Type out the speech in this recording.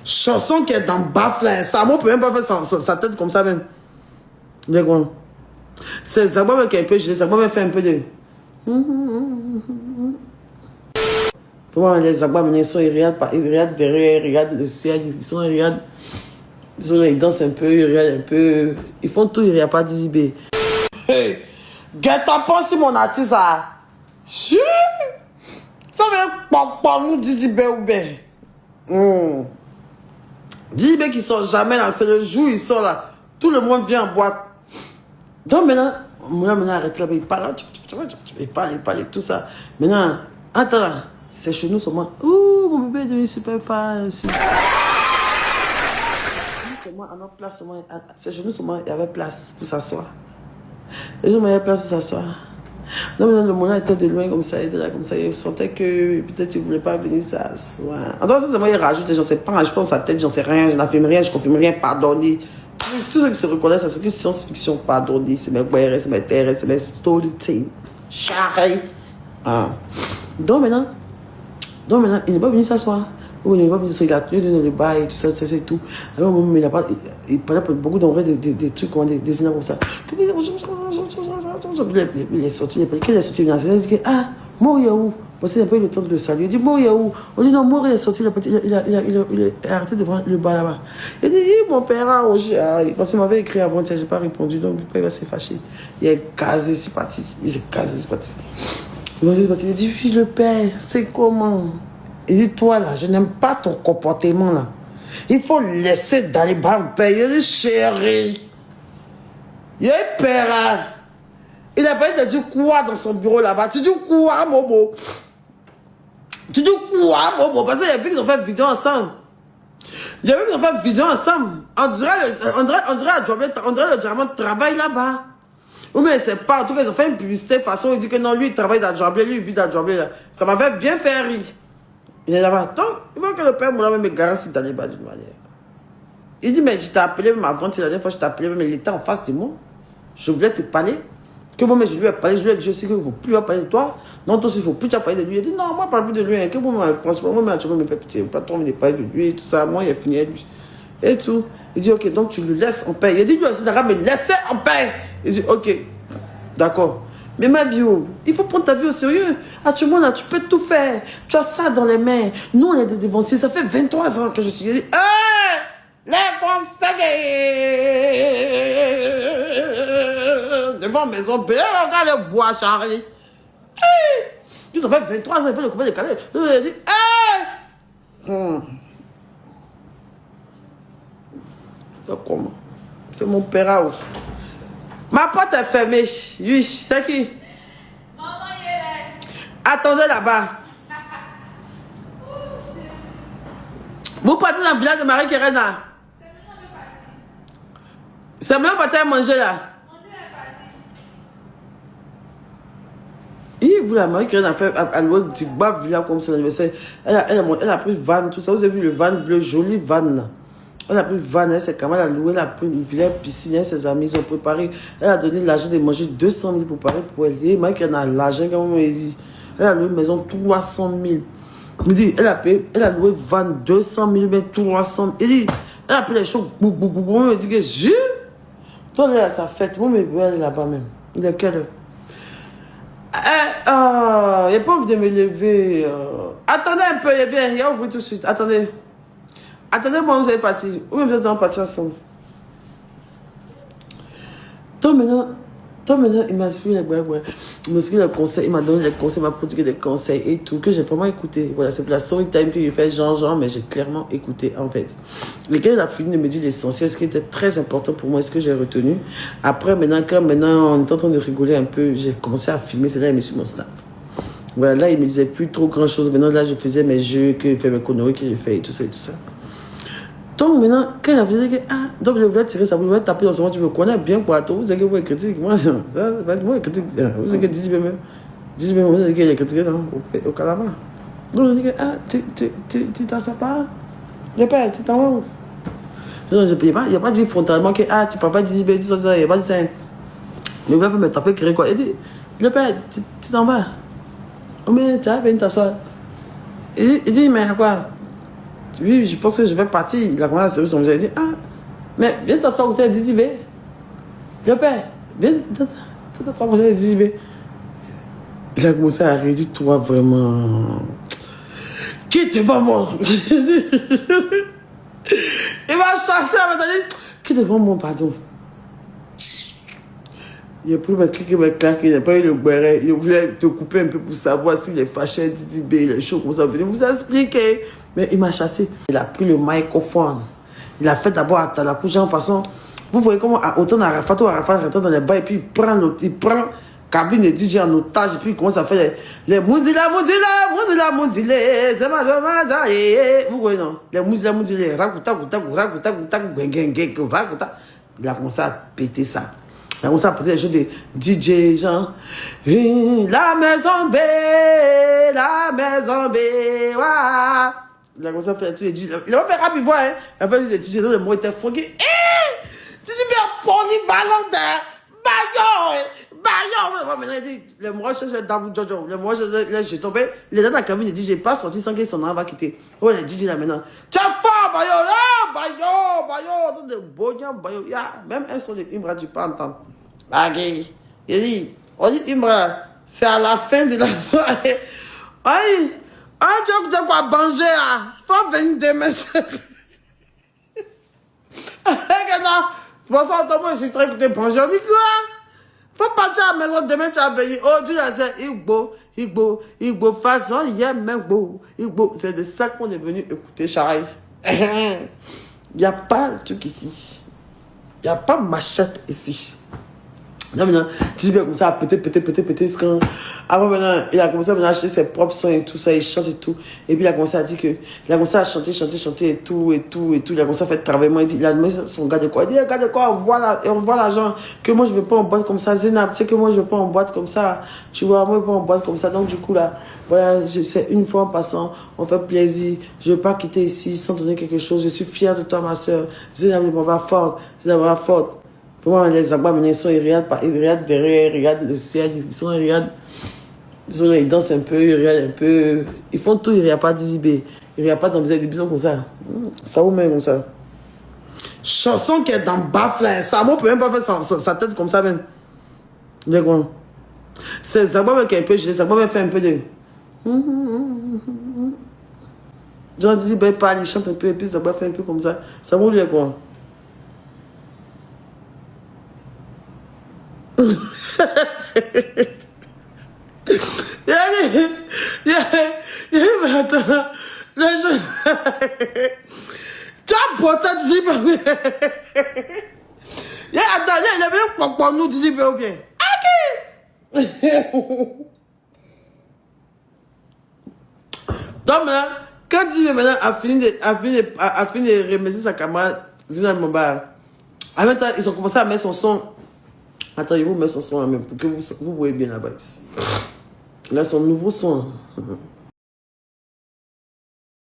Chanson qui est dans Bafla. Samo peut même pas faire sa tête comme ça même. D'accord. C'est Zagba qui est un peu gelé. Zagba fait un peu de... Faut voir les Zagba, ils sont regardent derrière, ils regardent le ciel, ils regardent... Ils dansent un peu, ils regardent un peu... Ils font tout, il n'y a pas d'IB. Hey! T'en penses si mon artiste a... Ça veut nous d'IB ou bien. D'IB qui sort jamais là, c'est le jour il sort là. Tout le monde vient en boîte. Donc maintenant arrête là, il parle, il parle et tout ça. Maintenant, attends, c'est chez nous seulement. Ouh, mon bébé est devenu super fan. À notre place seulement, c'est chez nous seulement, il y avait place pour s'asseoir. Les gens avaient place pour s'asseoir. Non, mais le moment était de loin comme ça, il était là comme ça. Il sentait que peut-être il ne voulait pas venir s'asseoir. En tout cas, c'est moi, il rajoute, j'en sais pas, je pense à sa tête, j'en sais rien, je n'affirme rien, je confirme rien, pardonnez. Tous ceux qui se reconnaissent, c'est que science-fiction, pardonnez, c'est mes boires, c'est mes terres, c'est mes storytelling. Charré. Ah. Donc maintenant, il n'est pas venu s'asseoir. Il n'est pas venu s'asseoir, il a tenu dans le bail et tout ça, c'est tout. Alors, il parlait beaucoup d'envers des trucs, des énerves comme ça. Il est sorti, il est sorti, il a dit, ah, Mort il y a où? Parce qu'il n'a pas eu le temps de le saluer. Il dit, Mort il y a où? On dit, non, Mort il est sorti, il a arrêté devant le bar là-bas. Il dit, mon père a Roger. Parce qu'il m'avait écrit avant, je n'ai pas répondu, donc il va se fâcher. Il est casé, c'est parti. Il est casé, c'est parti. Il dit, oui, le père, c'est comment? Il dit, toi là, je n'aime pas ton comportement là. Il faut laisser dans les bras mon père. Il dit, chérie, il est père là. Il a pas dit de dire quoi dans son bureau là-bas. Tu dis quoi, Momo? Tu dis quoi, Momo? Parce qu'il y a vu qu'ils ont fait une vidéo ensemble. Il y a vu qu'ils ont fait une vidéo ensemble. On dirait le diamant travaille là-bas. Oui, mais c'est pas. En tout cas, ils ont fait une publicité de façon. Il dit que non, lui, il travaille dans le job, lui, il vit dans le job. Ça m'avait bien fait rire. Il est là-bas. Donc, il faut que le père Moula me garantit dans les bas d'une manière. Il dit, mais je t'ai appelé même avant, la dernière fois je t'ai appelé, mais il était en face de moi. Je voulais te parler. Que moi, mais je lui ai parlé, je lui ai dit, je sais qu'il ne faut plus parler de toi. Non, toi aussi, il ne faut plus parler de lui. Il dit, non, moi, je ne parle plus de lui. Que moi, franchement, moi, tu me fais pitié. Pas trop, il n'est pas de lui, tout ça. Moi, il a fini avec lui. Et tout. Il dit, ok, donc tu le laisses en paix. Il a dit, lui aussi, d'accord, mais laissez en paix. Il dit, ok, d'accord. Mais ma bio, il faut prendre ta vie au sérieux. Actuellement, là, tu peux tout faire. Tu as ça dans les mains. Nous, on est des dévanciers. Ça fait 23 ans que je suis. Il dit, les conseils devant maison, bien, regarde le bois, Charlie. Ils ont fait 23 ans, ils font le coupé de calais. Il dit, comment? C'est mon père. Ma porte est fermée. Oui, c'est qui? Maman, il est là. Attendez là-bas. Vous partez dans le village de Marie-Kérena? C'est même pas à manger là. Et vous, la Marie-Kérena a fait à louer du bas village comme son anniversaire. Elle a pris van, tout ça. Vous avez vu le van bleu, joli van là. Elle a pris van, elle s'est quand même loué, elle a pris une villa piscine, ses amis, ils ont préparé. Elle a donné l'argent de manger 200 000 pour préparer pour elle. Et Marie-Kérena a l'argent, comme elle dit. Elle a loué une maison 300 000. Il dit, elle a loué van 200 000, mais 300 000. Il dit, elle a pris les choses, elle dit que je. Toi, elle a sa fête, vous, mais elle est là-bas même. Il est quelle heure? Il n'y a pas envie de me lever. Attendez un peu, il a ouvert tout de suite. Attendez. Attendez, moi, vous allez partir. Oui, vous êtes partir ensemble. Toi, maintenant, il m'a expliqué les conseils, il m'a donné les conseils, il m'a prodigué des conseils et tout, que j'ai vraiment écouté. Voilà, c'est pour la story time que j'ai fait, genre, mais j'ai clairement écouté, en fait. Lequel il a fini de me dire l'essentiel, ce qui était très important pour moi, ce que j'ai retenu. Après, maintenant, on est en train de rigoler un peu, j'ai commencé à filmer, c'est là, il me suit mon snap. Voilà, là, il me disait plus trop grand chose. Maintenant, là, je faisais mes jeux, que je faisais mes conneries que j'ai fait et tout ça et tout ça. Donc maintenant, quand il a dit que, donc je voulais tirer ça, vous voulez taper dans ce moment, tu me connais bien pour toi, vous savez que vous êtes critique, moi, moi, critique, vous savez que 10 même, vous savez qu'il est critiqué au Calama. Donc je dis que, tu t'en sais pas, le père, tu t'en vas où? Non, il n'y a pas dit frontalement que, tu ne parles pas 10 il n'y a pas dit ça. Mais vous voulez me taper, créer quoi? Il dit, le père, tu t'en vas. Oh, mais tu as venu t'asseoir. Il dit, mais quoi? Oui, je pense que je vais partir. Il a commencé à serrer son visage. Il a dit, ah, mais viens t'asseoir côté de Didi B. Le père, viens t'asseoir côté de Didi B. Il a commencé à rire, dit, toi vraiment. Qui t'es pas mort? Il m'a chassé, il m'a dit, qui t'es pas mort, pardon? Il a pris ma clique et ma claque, il n'a pas eu le béret. Il voulait te couper un peu pour savoir s'il est fâché, Didi B, il est chaud, comme ça, venir vous expliquer. Mais il m'a chassé. Il a pris le microphone. Il a fait d'abord à la couche en façon. Vous voyez comment autant Arafat ou Arafat rentre dans les bas et puis il prend cabine et DJ en otage et puis il commence à faire les moudila, c'est ma. Vous voyez non? Les moudila, rakuta, il a commencé à péter ça. Il a commencé à péter les choses de DJ, genre, la maison B, waouh. Il a commencé à faire tous les DJ. Il a pas fait rapide, vous voyez, il a fait des DJ, les mots étaient fogués. DJ bien polyvalent, Bayon. Maintenant, il dit, les mots cherchent Dabou Jojo, les mots cherchent, j'ai tombé, il est dans la cabine, il dit, j'ai pas sorti sans que son nom va quitter. Ouais, les DJ là maintenant. Tu es fort, Bayon, même un son de Imbra, tu peux entendre. Bagay. Il dit, on dit Imbra, c'est à la fin de la soirée. Aïe, tu as quoi manger, hein? Faut venir demain. Bon, ça, moi, je suis très écouté manger. On dit quoi? Faut partir à la maison demain, tu vas venir. Oh, Dieu, c'est Igbo, façon, Igbo. C'est de ça qu'on est venu écouter, Charaï. Il n'y a pas de truc ici. Il n'y a pas machette ici. Non, maintenant, tu dis comme ça, péter. Avant, maintenant, il a commencé à acheter ses propres sons et tout ça, il chante et tout. Et puis, il a commencé à dire que, il a commencé à chanter et tout. Il a commencé à faire travailler. Il a demandé son gars de quoi. Il dit, gars de quoi, on voit l'argent. Que moi, je ne veux pas en boîte comme ça. Zénab, tu sais que moi, je ne veux pas en boîte comme ça. Tu vois, moi, je ne veux pas en boîte comme ça. Donc, du coup, là, voilà, c'est une fois en passant, on fait plaisir. Je ne veux pas quitter ici sans donner quelque chose. Je suis fier de toi, ma soeur. Zénab, il va fort. Comment les Abba, ils sont irriades derrière, ils regardent le ciel, ils dansent un peu, ils regardent un peu. Ils font tout, il n'y a pas d'Izibé. Il n'y a pas dans des bisons comme ça. Ça ou même comme ça. Chanson qui est dans Bafla, Samo ne peut même pas faire sa tête comme ça même. D'accord. C'est Zabba qui est un peu gelé, Zabba fait un peu de. Jean Dizibé parle, il chante un peu, et puis Zabba fait un peu comme ça. Samo lui est quoi? Attends, tu as porté d'ici, il avait un pour nous d'ici, ou bien. Donc, maintenant, quand Dizzy maintenant a fini de remercier sa camarade Zina Mamba, en même temps, ils ont commencé à mettre son son. Attends, ils vont mettre son son en même pour que vous voyez bien là-bas. Là, son nouveau son.